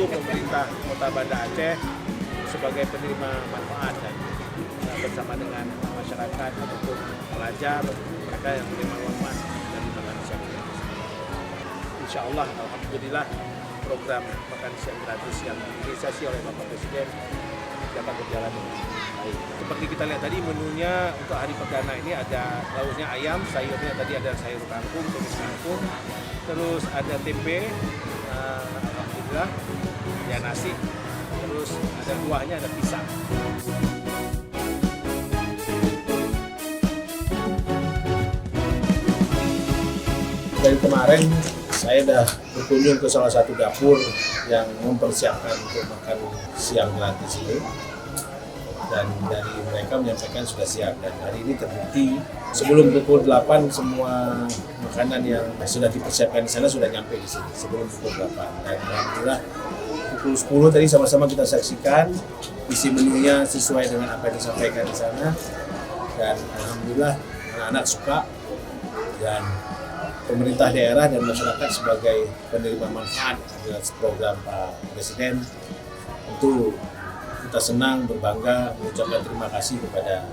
seluruh pemerintah Kota Banda Aceh sebagai penerima manfaat dan bersama dengan masyarakat ataupun pelajar mereka yang menerima manfaat dari makan siang gratis. Insya Allah, alhamdulillah program makan siang gratis yang diinisiasi oleh Bapak Presiden dapat berjalan dengan baik. Seperti kita lihat tadi menunya untuk hari perdana ini ada lauknya ayam, sayurnya tadi ada sayur kangkung, tumis kangkung, terus ada tempe, alhamdulillah, ya nasi, terus ada buahnya, ada pisang. Dari kemarin saya sudah berkunjung ke salah satu dapur yang mempersiapkan untuk makan siang gratis ini, dan dari mereka menyampaikan sudah siap, dan hari ini terbukti sebelum pukul 8 semua makanan yang sudah dipersiapkan di sana sudah nyampe di sini sebelum pukul 8, dan alhamdulillah pukul 10 tadi sama-sama kita saksikan isi menunya sesuai dengan apa yang disampaikan di sana, dan alhamdulillah anak-anak suka, dan pemerintah daerah dan masyarakat sebagai penerima manfaat atas program Pak Presiden tentu kita senang, berbangga, mengucapkan terima kasih kepada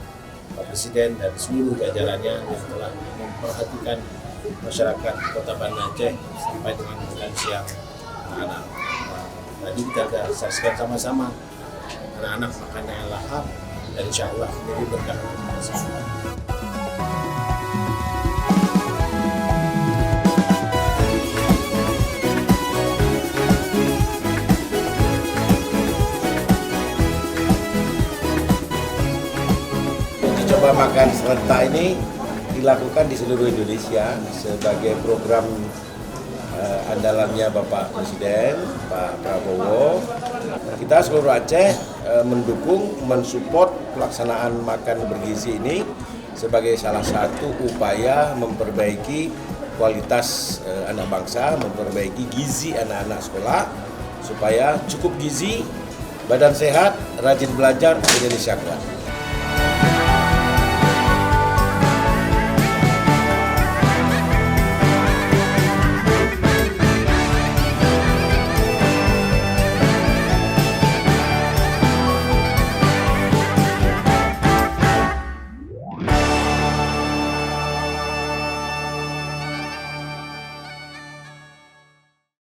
Pak Presiden dan seluruh jajarannya yang telah memperhatikan masyarakat Kota Banda Aceh sampai dengan makan siang anak-anak. Tadi kita sudah saksikan sama-sama anak-anak makan dengan lahap, dan insya Allah menjadi berkah untuk kita semua. Coba makan serentak ini dilakukan di seluruh Indonesia sebagai program andalannya Bapak Presiden, Pak Prabowo. Kita seluruh Aceh mendukung, mensupport pelaksanaan makan bergizi ini sebagai salah satu upaya memperbaiki kualitas anak bangsa, memperbaiki gizi anak-anak sekolah supaya cukup gizi, badan sehat, rajin belajar, Indonesia kuat.